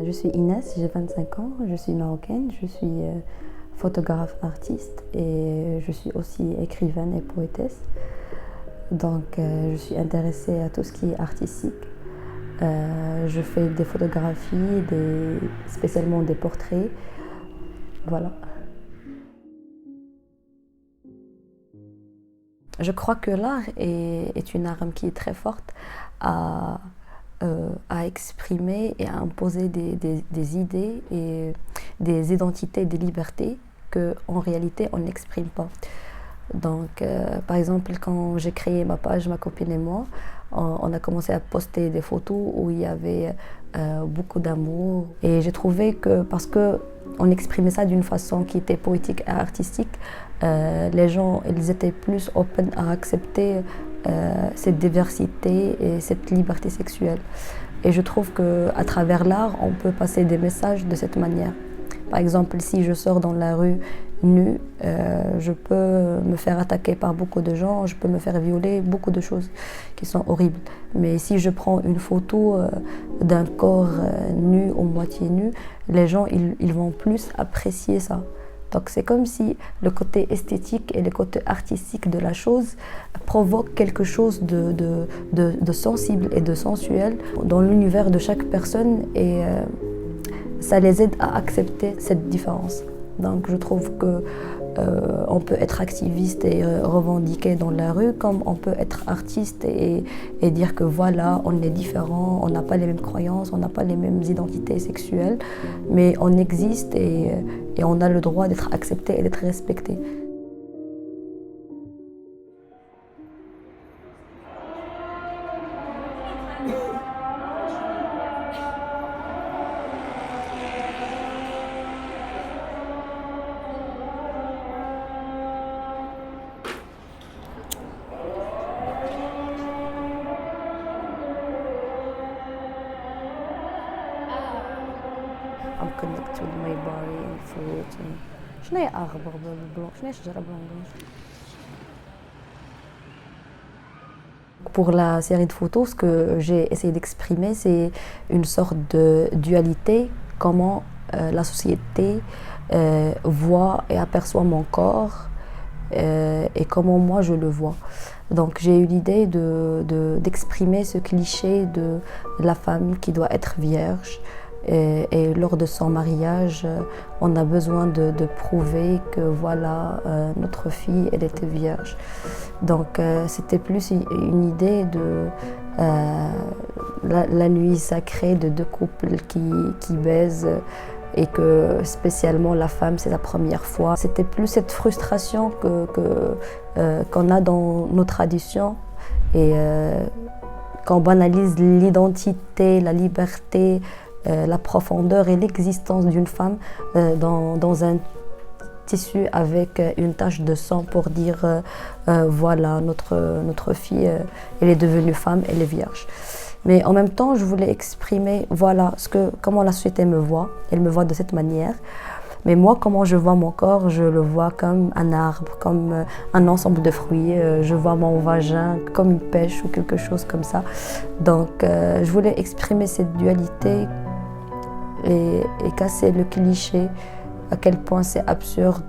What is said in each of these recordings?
Je suis Inès, j'ai 25 ans, je suis marocaine, je suis photographe artiste et je suis aussi écrivaine et poétesse. Donc je suis intéressée à tout ce qui est artistique. Je fais des photographies, spécialement des portraits. Voilà. Je crois que l'art est une arme qui est très forte à, à exprimer et à imposer des idées et des identités, des libertés qu'en réalité on n'exprime pas. Donc, par exemple, quand j'ai créé ma page, ma copine et moi, on a commencé à poster des photos où il y avait beaucoup d'amour. Et j'ai trouvé que parce qu'on exprimait ça d'une façon qui était poétique et artistique, les gens ils étaient plus open à accepter cette diversité et cette liberté sexuelle. Et je trouve qu'à travers l'art, on peut passer des messages de cette manière. Par exemple, si je sors dans la rue nue, je peux me faire attaquer par beaucoup de gens, je peux me faire violer, beaucoup de choses qui sont horribles. Mais si je prends une photo d'un corps nu ou moitié nu, les gens ils vont plus apprécier ça. Donc c'est comme si le côté esthétique et le côté artistique de la chose provoquent quelque chose de sensible et de sensuel dans l'univers de chaque personne et ça les aide à accepter cette différence. Donc je trouve que on peut être activiste et revendiquer dans la rue comme on peut être artiste et dire que voilà, on est différent, on n'a pas les mêmes croyances, on n'a pas les mêmes identités sexuelles, mais on existe et on a le droit d'être accepté et d'être respecté. I'm connected with my body and fruit. شنو هي أخضر بالبلون؟ شنو هي شجرة بلون؟ Pour la série de photos, ce que j'ai essayé d'exprimer, c'est une sorte de dualité, comment la société voit et aperçoit mon corps et comment moi je le vois. Donc j'ai eu l'idée d'exprimer ce cliché de la femme qui doit être vierge. Et lors de son mariage, on a besoin de prouver que voilà, notre fille, elle était vierge. Donc c'était plus une idée de la nuit sacrée de deux couples qui baisent et que spécialement la femme, c'est la première fois. C'était plus cette frustration qu'on a dans nos traditions et qu'on banalise l'identité, la liberté, la profondeur et l'existence d'une femme dans un tissu avec une tache de sang pour dire voilà, notre fille, elle est devenue femme, elle est vierge. Mais en même temps, je voulais exprimer voilà, comment la société me voit. Elle me voit de cette manière. Mais moi, comment je vois mon corps, je le vois comme un arbre, comme un ensemble de fruits. Je vois mon vagin comme une pêche ou quelque chose comme ça. Donc, je voulais exprimer cette dualité et casser le cliché, à quel point c'est absurde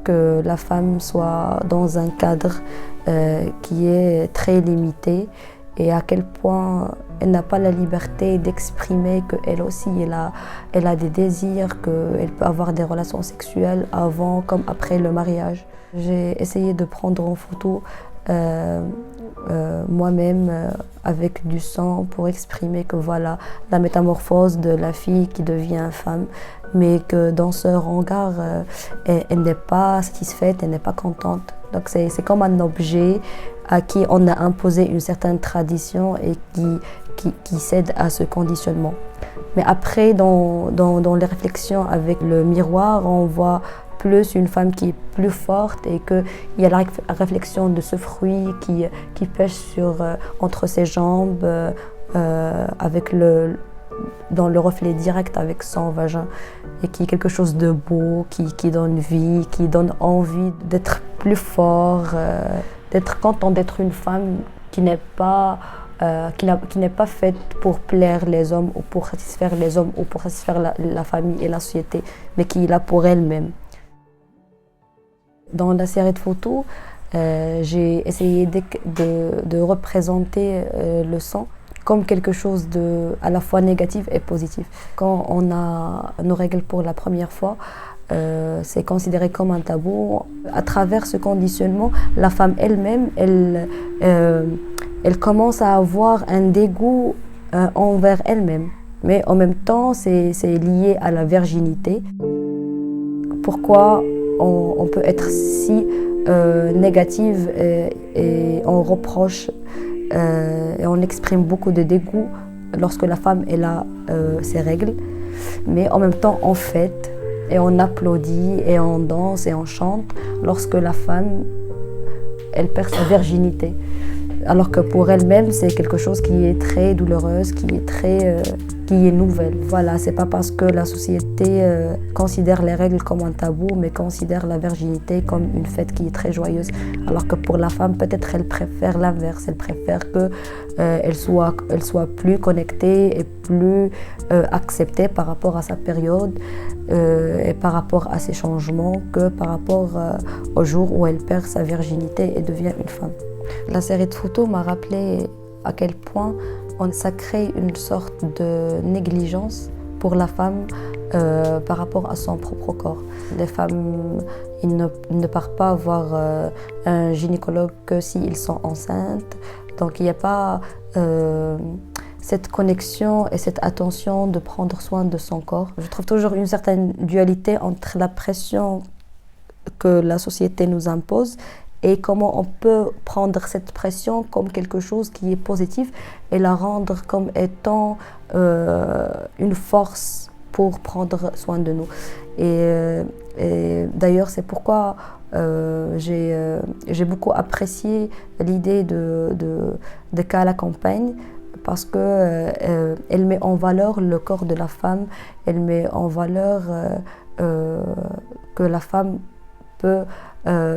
que la femme soit dans un cadre qui est très limité et à quel point elle n'a pas la liberté d'exprimer qu'elle aussi elle a des désirs, qu'elle peut avoir des relations sexuelles avant comme après le mariage. J'ai essayé de prendre en photo moi-même avec du sang pour exprimer que voilà la métamorphose de la fille qui devient femme, mais que dans ce regard elle n'est pas satisfaite, elle n'est pas contente. Donc c'est comme un objet à qui on a imposé une certaine tradition et qui cède à ce conditionnement. Mais après dans les réflexions avec le miroir, on voit plus une femme qui est plus forte et qu'il y a la réflexion de ce fruit qui pêche entre ses jambes avec dans le reflet direct avec son vagin et qui est quelque chose de beau, qui donne vie, qui donne envie d'être plus fort, d'être content d'être une femme qui n'est pas qui n'est pas faite pour plaire les hommes ou pour satisfaire les hommes ou pour satisfaire la famille et la société, mais qui est là pour elle-même. Dans la série de photos, j'ai essayé de représenter le sang comme quelque chose de à la fois négatif et positif. Quand on a nos règles pour la première fois, c'est considéré comme un tabou. À travers ce conditionnement, la femme elle-même, elle commence à avoir un dégoût envers elle-même. Mais en même temps, c'est lié à la virginité. Pourquoi on peut être si négative et on reproche et on exprime beaucoup de dégoût lorsque la femme elle a ses règles, mais en même temps on fête et on applaudit et on danse et on chante lorsque la femme elle perd sa virginité, alors que pour elle-même c'est quelque chose qui est très douloureuse, qui est nouvelle. Voilà, c'est pas parce que la société considère les règles comme un tabou, mais considère la virginité comme une fête qui est très joyeuse. Alors que pour la femme, peut-être elle préfère l'inverse. Elle préfère que elle soit plus connectée et plus acceptée par rapport à sa période et par rapport à ses changements que par rapport au jour où elle perd sa virginité et devient une femme. La série de photos m'a rappelé à quel point ça crée une sorte de négligence pour la femme par rapport à son propre corps. Les femmes, ils ne partent pas voir un gynécologue que s'ils sont enceintes. Donc il n'y a pas cette connexion et cette attention de prendre soin de son corps. Je trouve toujours une certaine dualité entre la pression que la société nous impose et comment on peut prendre cette pression comme quelque chose qui est positif et la rendre comme étant une force pour prendre soin de nous. Et d'ailleurs, c'est pourquoi j'ai beaucoup apprécié l'idée de Kala Campagne, parce qu'elle met en valeur le corps de la femme, elle met en valeur que la femme peut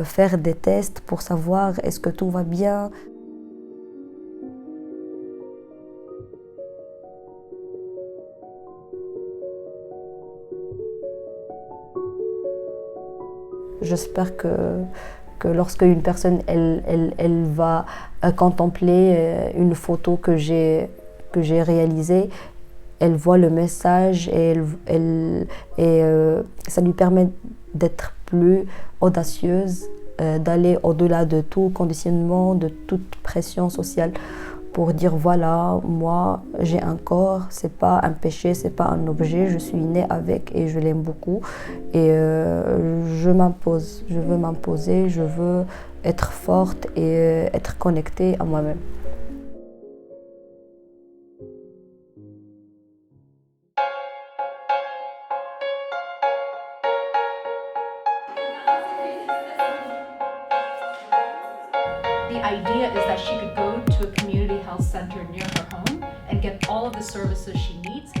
faire des tests pour savoir est-ce que tout va bien. J'espère que lorsque une personne elle va contempler une photo que j'ai réalisée, elle voit le message et ça lui permet d'être plus audacieuse, d'aller au-delà de tout conditionnement, de toute pression sociale, pour dire voilà, moi j'ai un corps, c'est pas un péché, c'est pas un objet, je suis née avec et je l'aime beaucoup et je veux m'imposer, je veux être forte et être connectée à moi-même. The idea is that she could go to a community health center near her home and get all of the services she needs.